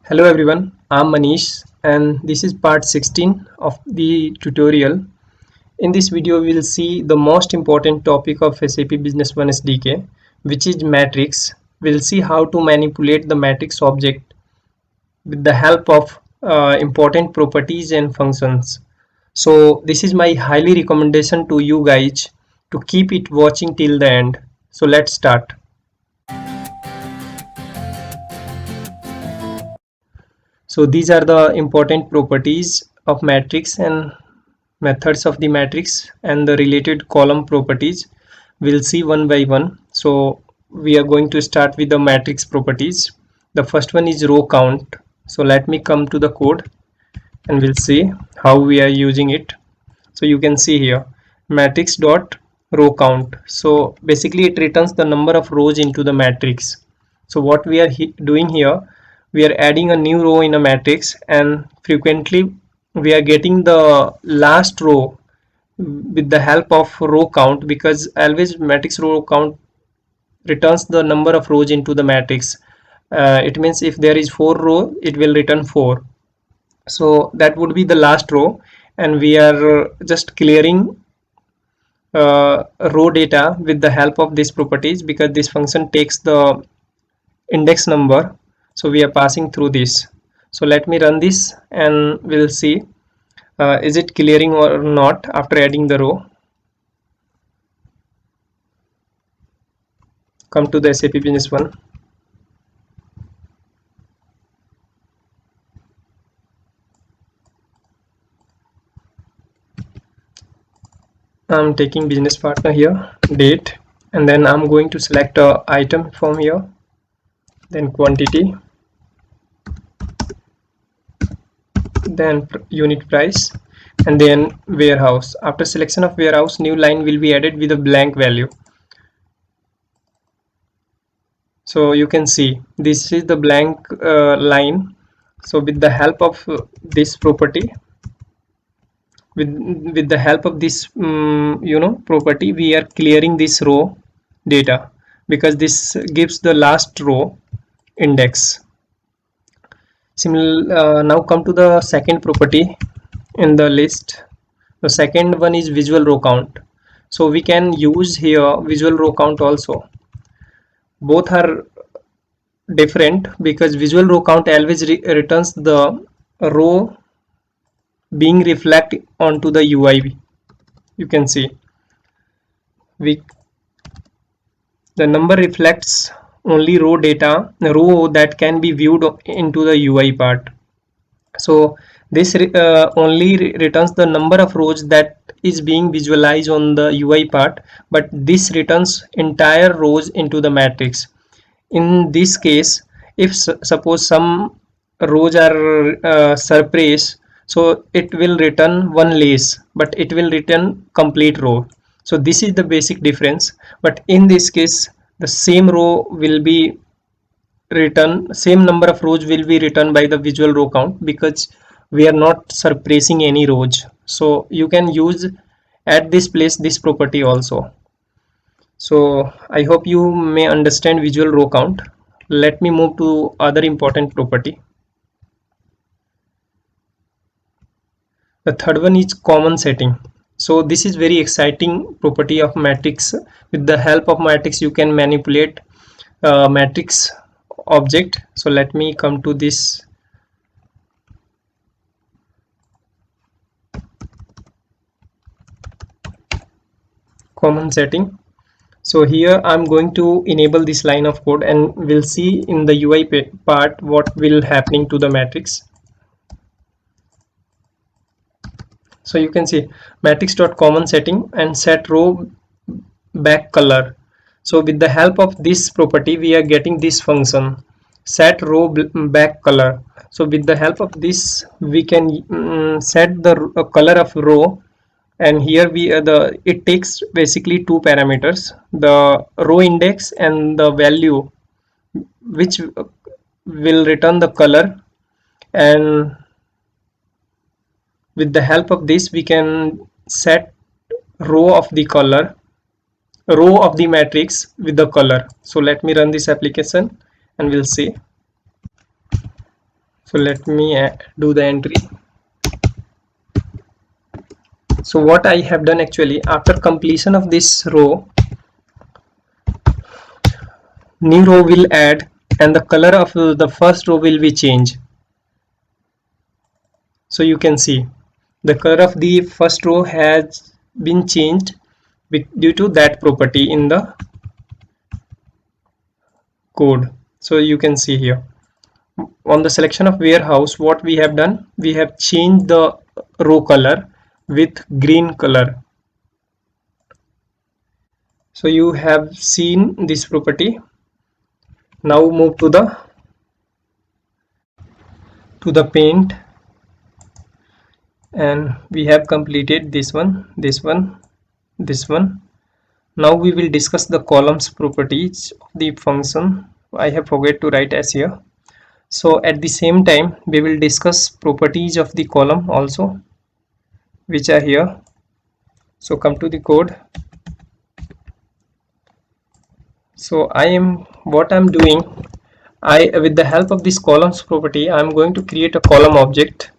Hello everyone, I'm Manish and this is part 16 of the tutorial. In this video, we'll see the most important topic of SAP Business One SDK, which is matrix. We'll see how to manipulate the matrix object with the help of important properties and functions. So this is my highly recommendation to you guys to keep it watching till the end. So let's start. So these are the important properties of matrix and methods of the matrix and the related column properties. We'll see one by one. So we are going to start with the matrix properties. The first one is row count. So let me come to the code and we'll see how we are using it. So you can see here matrix dot row count. So basically it returns the number of rows into the matrix. So what we are doing here, we are adding a new row in a matrix and frequently we are getting the last row with the help of row count, because always matrix row count returns the number of rows into the matrix. It means if there is 4 row, it will return 4. So that would be the last row, and we are just clearing row data with the help of these properties, because this function takes the index number. So we are passing through this. So let me run this and we'll see is it clearing or not after adding the row. Come to the SAP Business One. I'm taking business partner here, date, and then I'm going to select a item from here, then quantity, then unit price, and then warehouse. After selection of warehouse, new line will be added with a blank value. So you can see this is the blank line. So with the help of this property, with the help of this property, we are clearing this row data, because this gives the last row index. Similar, now come to the second property in the list. The second one is visual row count. So we can use here visual row count also. Both are different because visual row count always returns the row being reflected onto the UI. You can see the number reflects only row data, row that can be viewed into the UI part. So this only returns the number of rows that is being visualized on the UI part, but this returns entire rows into the matrix. In this case, if suppose some rows are surprise, so it will return one lace, but it will return complete row. So this is the basic difference. But in this case, the same row will be written, same number of rows will be written by the visual row count, because we are not surprising any rows. So you can use at this place this property also. So I hope you may understand visual row count. Let me move to other important property. The third one is common setting. So this is very exciting property of matrix. With the help of matrix, you can manipulate matrix object. So let me come to this common setting. So here I'm going to enable this line of code and we'll see in the UI part what will happening to the matrix. So you can see matrix.common setting and set row back color. So with the help of this property, we are getting this function set row back color. So with the help of this, we can set the color of row, and here we it takes basically two parameters, the row index and the value which will return the color, and with the help of this we can set row of the color, row of the matrix with the color. So let me run this application and we'll see. So let me do the entry. So what I have done actually, after completion of this row, new row will add and the color of the first row will be changed. So you can see the color of the first row has been changed due to that property in the code. So you can see here on the selection of warehouse, what we have done, we have changed the row color with green color. So you have seen this property. Now move to the paint, and we have completed this one, this one, this one. Now we will discuss the columns properties of the function. I have forget to write as here. So at the same time we will discuss properties of the column also, which are here. So come to the code. So what I'm doing, with the help of this columns property, I'm going to create a column object.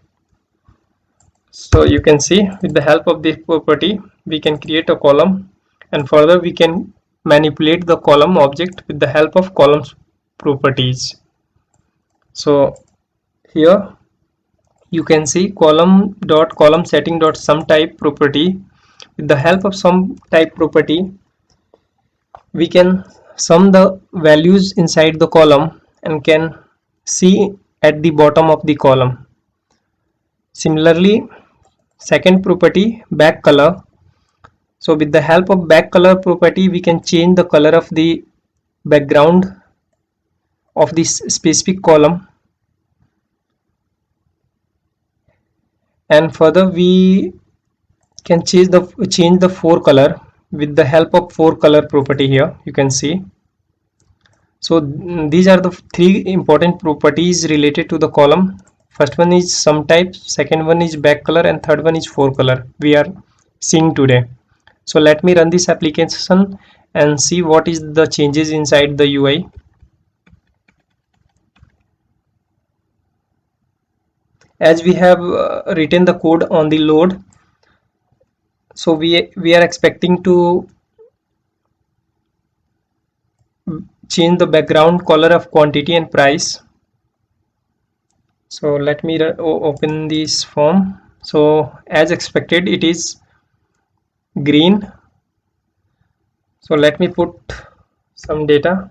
So you can see with the help of this property we can create a column, and further we can manipulate the column object with the help of columns properties. So here you can see column setting dot sum type property. With the help of sum type property we can sum the values inside the column and can see at the bottom of the column. Similarly, second property, back color. So with the help of back color property we can change the color of the background of this specific column, and further we can change the fore color with the help of fore color property. Here you can see. So these are the three important properties related to the column. First one is sum type, second one is back color, and third one is fore color we are seeing today. So let me run this application and see what is the changes inside the UI. As we have written the code on the load, so we are expecting to change the background color of quantity and price. So let me open this form. So as expected it is green. So let me put some data.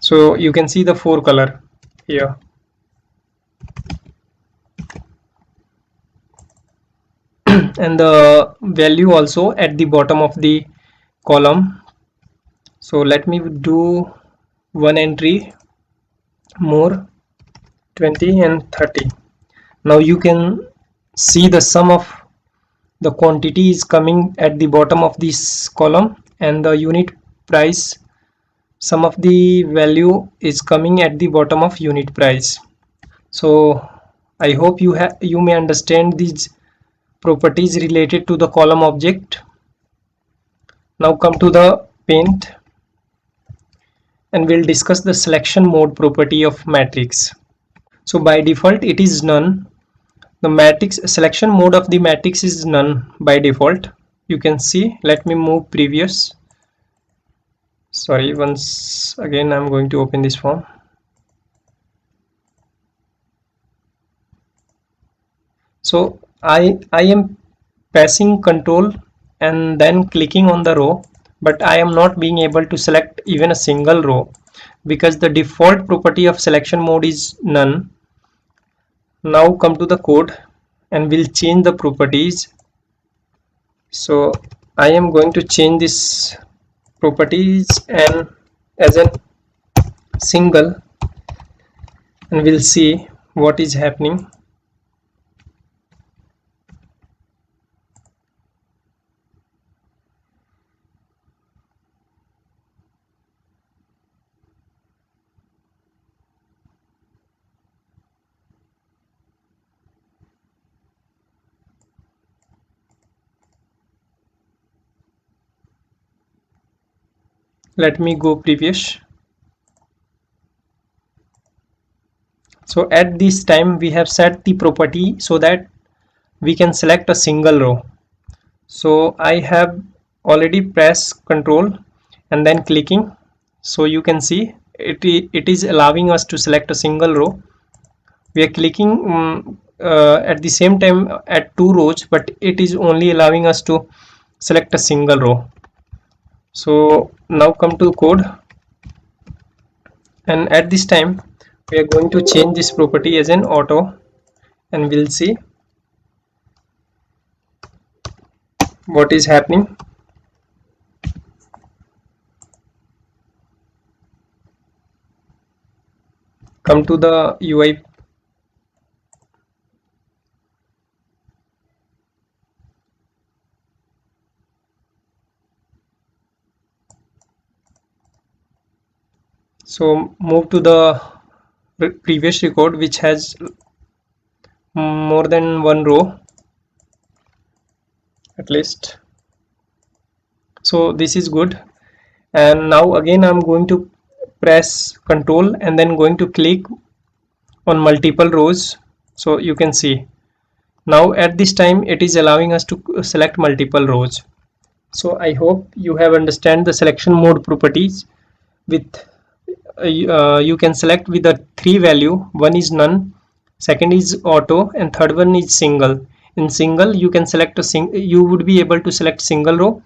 So you can see the fore color here. And the value also at the bottom of the column. So let me do one entry more, 20 and 30. Now you can see the sum of the quantity is coming at the bottom of this column, and the unit price, sum of the value is coming at the bottom of unit price. So I hope you may understand these properties related to the column object. Now come to the paint and we'll discuss the selection mode property of matrix. So by default it is none. The matrix selection mode of the matrix is none by default. You can see, let me move previous. Sorry, once again I'm going to open this form. So I am pressing control and then clicking on the row, but I am not being able to select even a single row because the default property of selection mode is none. Now come to the code and we'll change the properties. So I am going to change this properties and as a single, and we'll see what is happening. Let me go previous. So at this time we have set the property so that we can select a single row. So I have already pressed control and then clicking, so you can see it is allowing us to select a single row. We are clicking at the same time at two rows, but it is only allowing us to select a single row. So now come to code, and at this time we are going to change this property as an auto, and we'll see what is happening. Come to the UI. So move to the previous record which has more than one row at least. So this is good, and now again I'm going to press control and then going to click on multiple rows. So you can see now at this time it is allowing us to select multiple rows. So I hope you have understand the selection mode properties. With you can select with the three value. One is none, second is auto, and third one is single. In single you can select you would be able to select single row.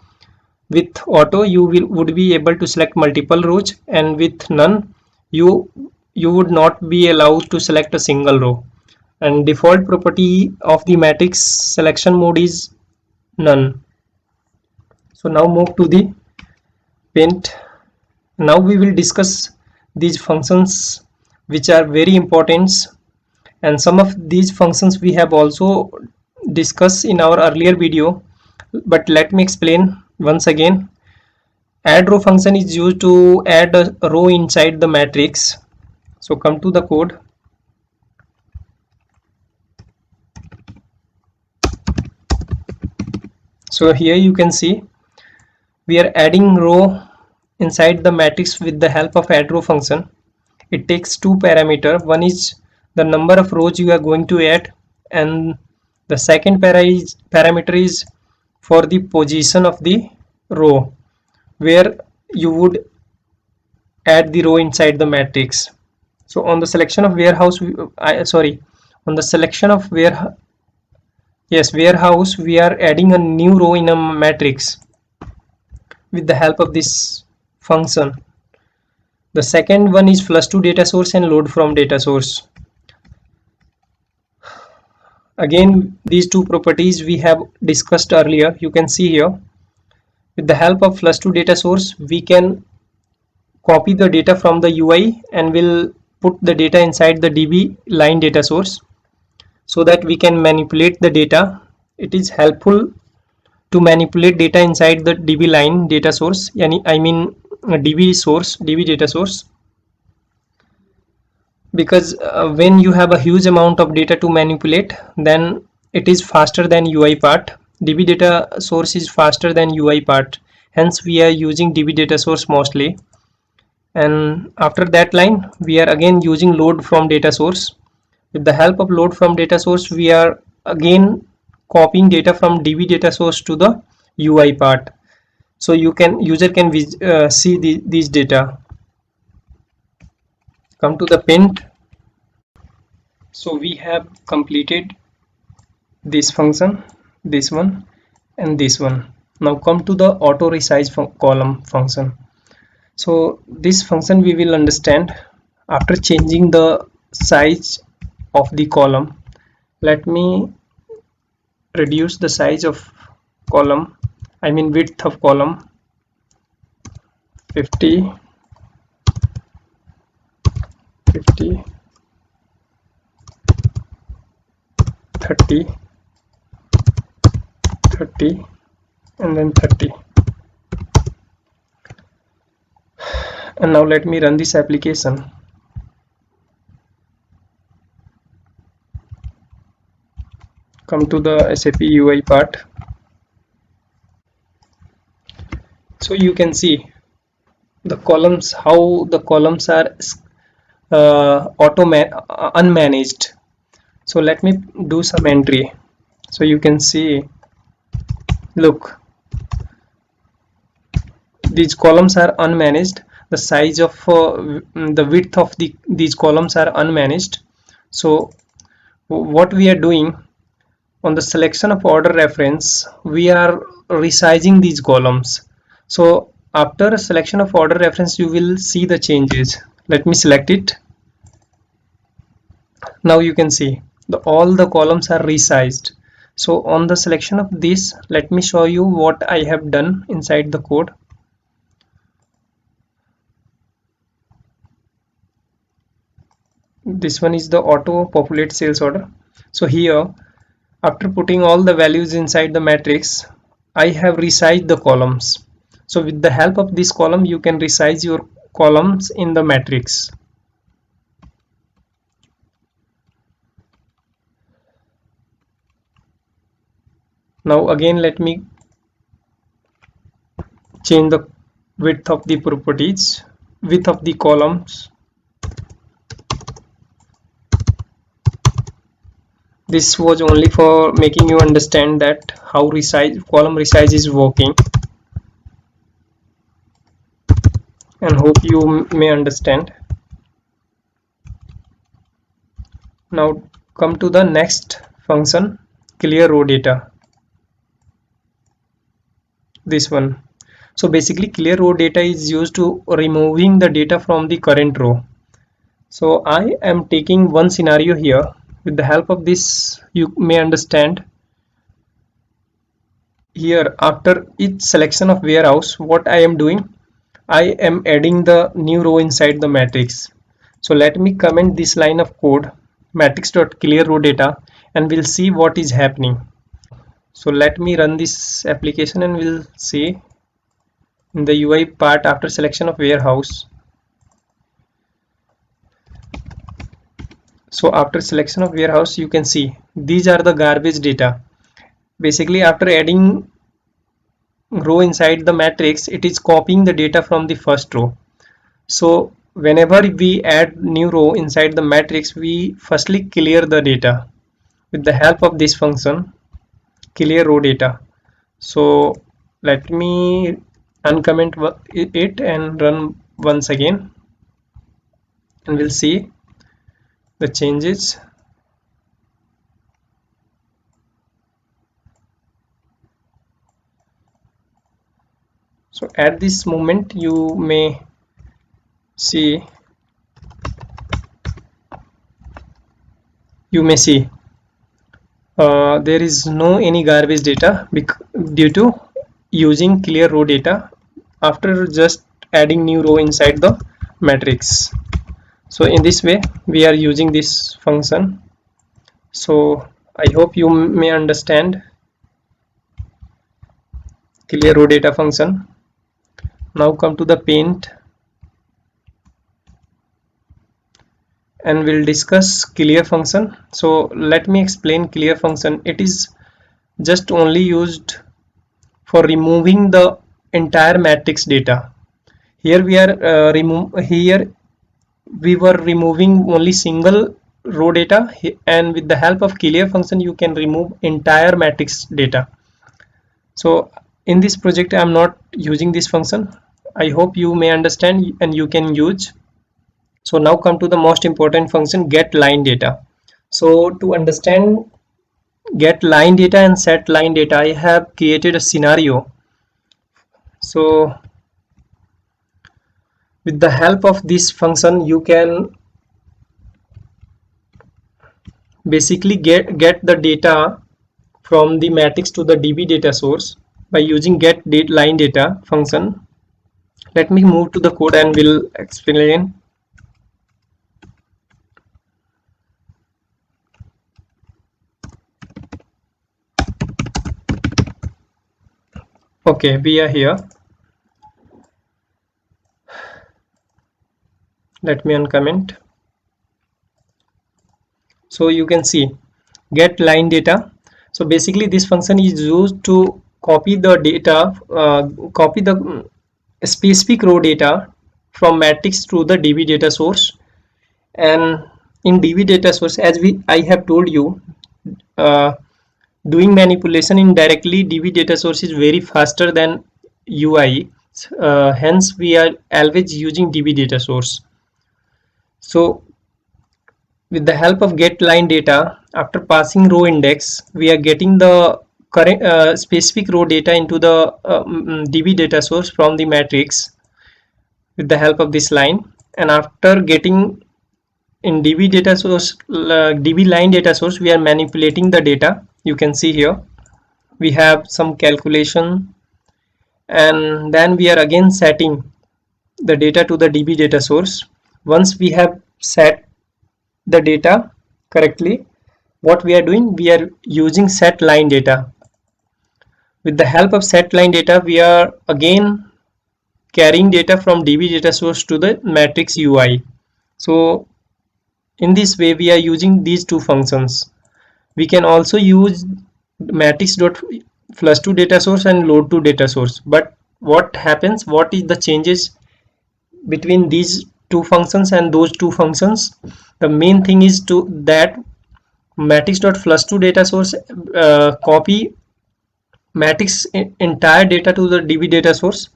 With auto you would be able to select multiple rows, and with none you would not be allowed to select a single row. And default property of the matrix selection mode is none. So now move to the paint. Now we will discuss these functions which are very important, and some of these functions we have also discussed in our earlier video, but let me explain once again. Add row function is used to add a row inside the matrix. So come to the code. So here you can see we are adding row inside the matrix with the help of add row function. It takes two parameters. One is the number of rows you are going to add, and the second parameter is for the position of the row where you would add the row inside the matrix. So on the selection of warehouse, on the selection of warehouse, we are adding a new row in a matrix with the help of this function. The second one is flush to data source and load from data source. Again, these two properties we have discussed earlier. You can see here, with the help of flush to data source, we can copy the data from the UI and will put the data inside the DB line data source so that we can manipulate the data. It is helpful to manipulate data inside the DB line data source, I mean DB data source, because when you have a huge amount of data to manipulate, then it is faster than UI part. DB data source is faster than UI part, hence we are using DB data source mostly. And after that line we are again using load from data source. With the help of load from data source, we are again copying data from DB data source to the UI part, so user can see these data. Come to the paint. So we have completed this function, this one, and this one. Now come to the auto resize column function. So this function we will understand after changing the size of the column. Let me reduce the size of column, I mean width of column, 50, 50, 30, 30, and then 30. And now let me run this application. Come to the SAP UI part. So you can see the columns, how the columns are unmanaged. So let me do some entry. So you can see, look, these columns are unmanaged. The size of the width of these columns are unmanaged. So what we are doing, on the selection of order reference, we are resizing these columns. So after a selection of order reference, you will see the changes. Let me select it. Now you can see all the columns are resized. So on the selection of this, let me show you what I have done inside the code. This one is the auto populate sales order. So here, after putting all the values inside the matrix, I have resized the columns. So with the help of this column, you can resize your columns in the matrix. Now again, let me change the width of the properties, width of the columns. This was only for making you understand that how column resize is working, and hope you may understand. Now come to the next function, clear row data. This one. So basically clear row data is used to removing the data from the current row. So I am taking one scenario here. With the help of this, you may understand. Here, after each selection of warehouse, what I am doing, I am adding the new row inside the matrix. So let me comment this line of code, matrix.clearRowData, and we'll see what is happening. So let me run this application and we'll see in the UI part after selection of warehouse. So after selection of warehouse, you can see these are the garbage data. Basically, after adding row inside the matrix, it is copying the data from the first row. So whenever we add new row inside the matrix, we firstly clear the data with the help of this function, clear row data. So let me uncomment it and run once again, and we'll see the changes. So at this moment, you may see there is no any garbage data due to using clear row data after just adding new row inside the matrix. So in this way we are using this function. So I hope you may understand clear row data function. Now come to the paint and we'll discuss clear function. So let me explain clear function. It is just only used for removing the entire matrix data. Here we are we were removing only single row data, and with the help of clear function you can remove entire matrix data. So in this project I am not using this function. I hope you may understand and you can use. So now come to the most important function, get line data. So to understand get line data and set line data, I have created a scenario. So with the help of this function you can basically get the data from the matrix to the DB data source by using get line data function. Let me move to the code and we'll explain. Okay, we are here. Let me uncomment. So you can see get line data. So basically this function is used to copy the data, copy the specific row data from matrix to the DB data source, And in DB data source, as I have told you, uh, doing manipulation in directly DB data source is very faster than UI. Hence we are always using DB data source. So with the help of get line data, after passing row index, we are getting the current specific row data into the DB data source from the matrix with the help of this line. And after getting in DB data source, DB line data source, we are manipulating the data. You can see here we have some calculation, and then we are again setting the data to the DB data source. Once we have set the data correctly, what we are doing, we are using set line data. With the help of set line data, we are again carrying data from DB data source to the matrix UI. So in this way we are using these two functions. We can also use matrix.flush to data source and load to data source, but what happens, what is the changes between these two functions and those two functions? The main thing is to that matrix.flush to data source copy matrix entire data to the DB data source,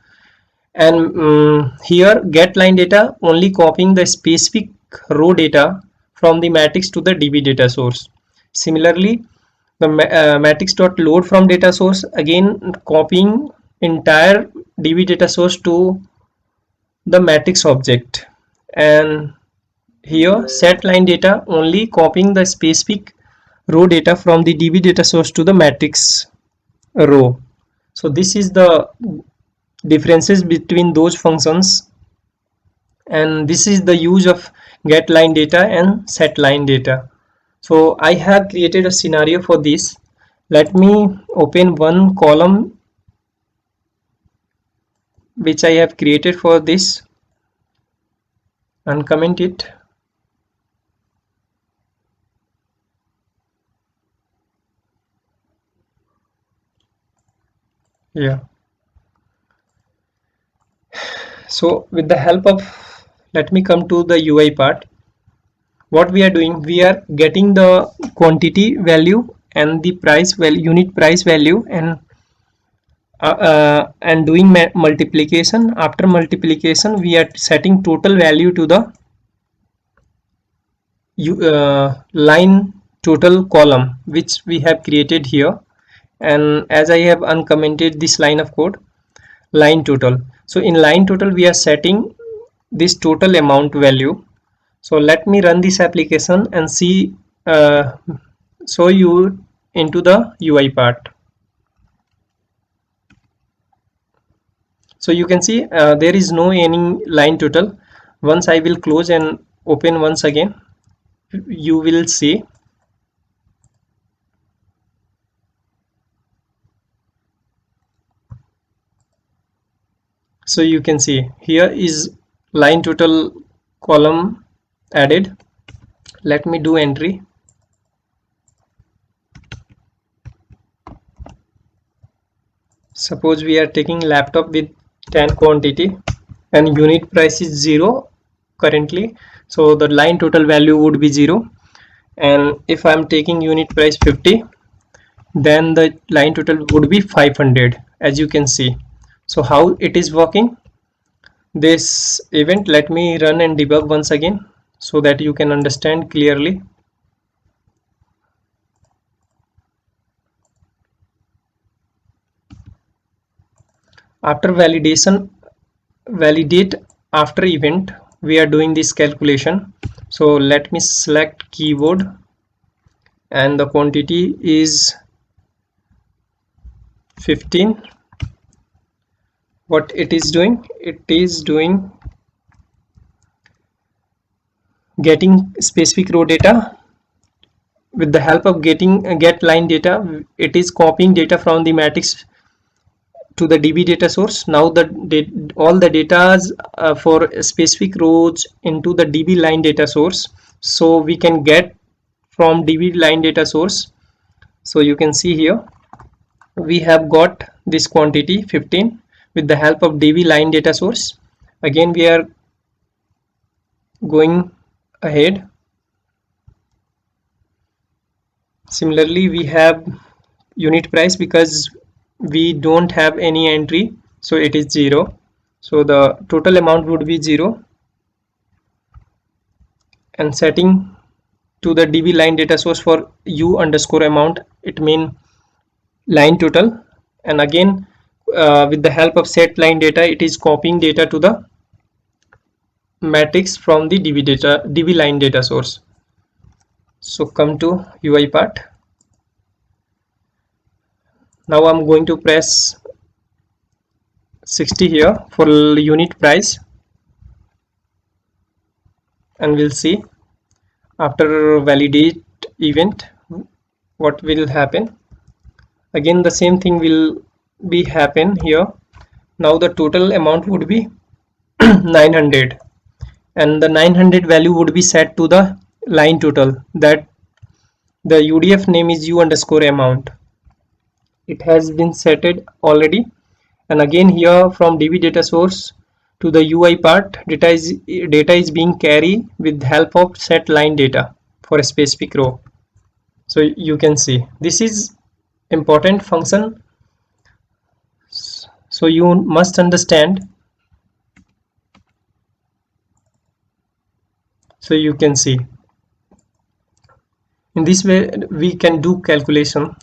and here get line data only copying the specific row data from the matrix to the DB data source. Similarly, the matrix.load from data source again copying entire DB data source to the matrix object, and here set line data only copying the specific row data from the DB data source to the matrix row. So this is the differences between those functions, and this is the use of get line data and set line data. So I have created a scenario for this. Let me open one column which I have created for this and comment it. Yeah. So with the help of, let me come to the UI part. What we are doing, we are getting the quantity value and the price value, unit price value, and doing multiplication. After multiplication, we are setting total value to the line total column which we have created here. And as I have uncommented this line of code, line total. So in line total we are setting this total amount value. So let me run this application and see show you into the UI part. So you can see there is no any line total. Once I will close and open once again, you will see. So you can see here is line total column added. Let me do entry. Suppose we are taking laptop with 10 quantity and unit price is 0 currently, so the line total value would be 0. And if I'm taking unit price 50, then the line total would be 500, as you can see. So how it is working this event, let me run and debug once again so that you can understand clearly. After validation, validate after event, we are doing this calculation. So let me select keyboard and the quantity is 15. What it is doing, it is doing getting specific row data. With the help of getting get line data, it is copying data from the matrix to the DB data source. Now all the data for specific rows into the DB line data source, so we can get from DB line data source. So you can see here we have got this quantity 15 with the help of DB line data source. Again we are going ahead. Similarly, we have unit price because we don't have any entry, so it is 0. So the total amount would be 0, and setting to the db line data source for u underscore amount, it mean line total. And again, with the help of set line data, it is copying data to the matrix from the db line data source. So come to UI part. Now I'm going to press 60 here for unit price, and we'll see after validate event what will happen. Again the same thing will be happen here. Now the total amount would be 900, and the 900 value would be set to the line total, that the UDF name is u underscore amount. It has been setted already. And again here from db data source to the UI part, data is being carried with help of set line data for a specific row. So you can see this is important function, so you must understand. So you can see in this way we can do calculation.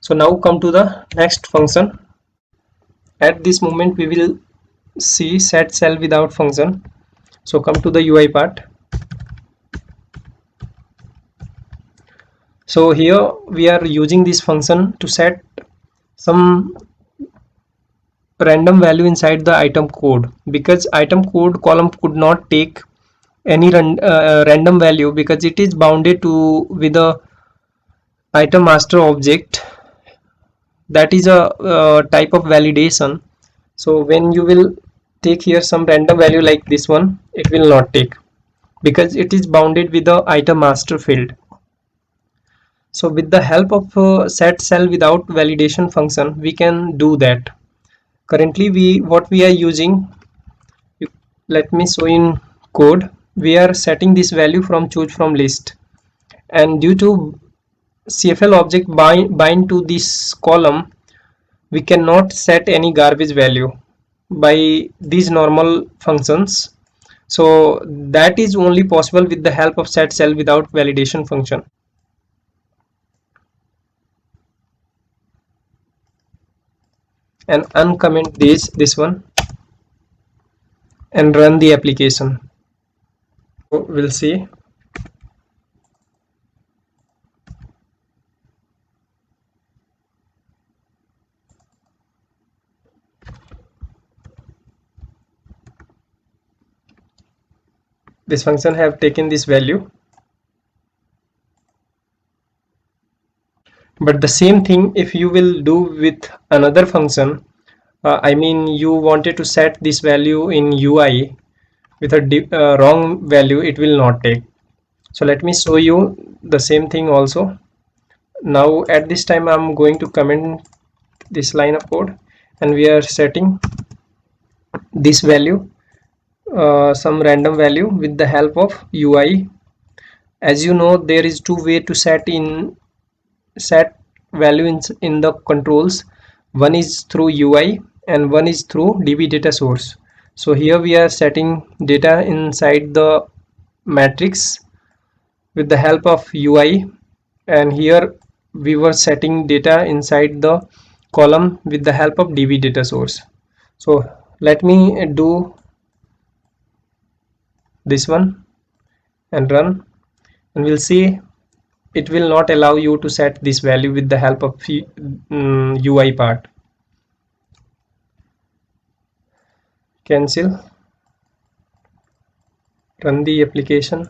So now come to the next function. At this moment we will see set cell without function. So come to the UI part. So here we are using this function to set some random value inside the item code, because item code column could not take any random value because it is bounded to with a item master object. That is a type of validation. So when you will take here some random value like this one, it will not take because it is bounded with the item master field. So with the help of set cell without validation function, we can do that. Currently what we are using, let me show in code. We are setting this value from choose from list, and due to CFL object bind to this column, we cannot set any garbage value by these normal functions. So that is only possible with the help of set cell without validation function. And uncomment this one and run the application. So we'll see. This function have taken this value, but the same thing if you will do with another function, I mean you wanted to set this value in UI with a wrong value, it will not take. So let me show you the same thing also. Now at this time I'm going to comment this line of code, and we are setting this value, some random value with the help of UI. As you know, there is two way to set value in the controls. One is through UI and one is through db data source. So here we are setting data inside the matrix with the help of UI, and here we were setting data inside the column with the help of db data source. So let me do this one and run, and we'll see it will not allow you to set this value with the help of UI part. Cancel, run the application,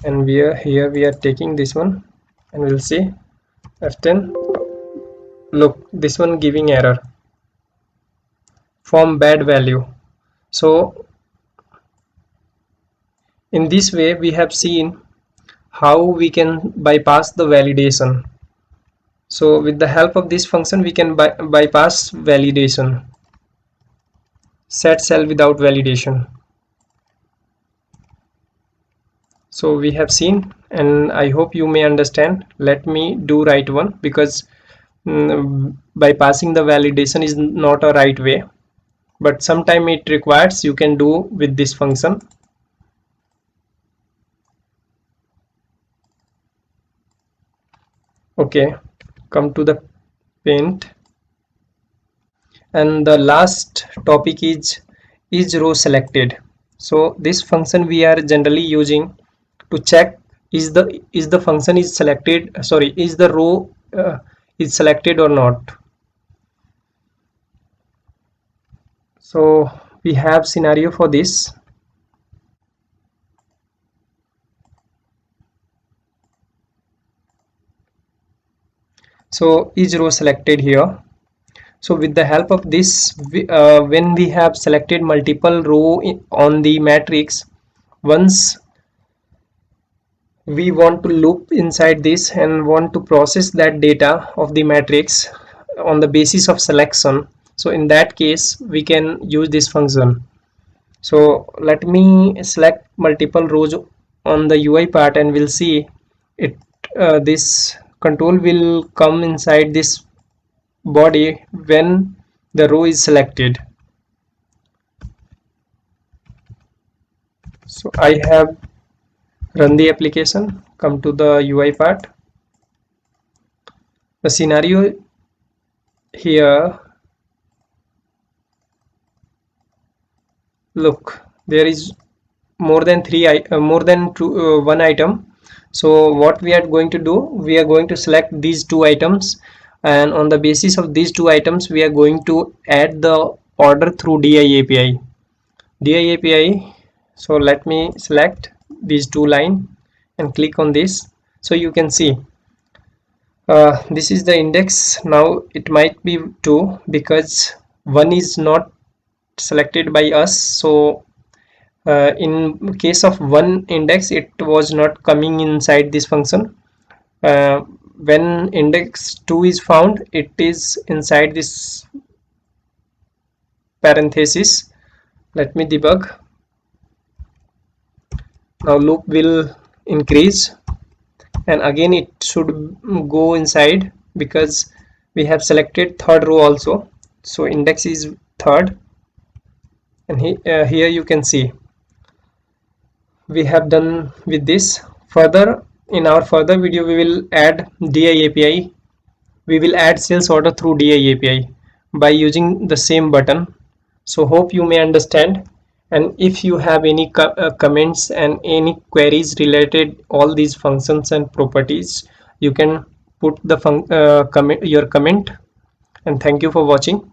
and here we are taking this one, and we'll see F10. Look, this one giving error, form bad value. So in this way we have seen how we can bypass the validation. So with the help of this function we can bypass validation, set cell without validation. So we have seen, and I hope you may understand. Let me do right one, because by passing the validation is not a right way, but sometime it requires you can do with this function. Okay, come to the paint, and the last topic is row selected. So this function we are generally using to check is the function is selected, sorry, is the row is selected or not. So we have scenario for this. So is row selected here. So with the help of this, when we have selected multiple row on the matrix, once we want to loop inside this and want to process that data of the matrix on the basis of selection, so in that case we can use this function. So let me select multiple rows on the UI part, and we'll see it. This control will come inside this body when the row is selected. So I have run the application, come to the UI part. The scenario here, look, there is more than one item. So what we are going to do, we are going to select these two items, and on the basis of these two items we are going to add the order through DI API. So let me select these two line and click on this. So you can see this is the index. Now it might be 2 because 1 is not selected by us. So in case of one index, it was not coming inside this function. uh, when index 2 is found, it is inside this parenthesis. Let me debug. Now loop will increase, and again it should go inside because we have selected third row also. So index is third, and here you can see we have done with this. Further, in our further video we will add DI API. We will add sales order through DI API by using the same button. So hope you may understand, and if you have any comments and any queries related all these functions and properties, you can put the comment, your comment. And thank you for watching.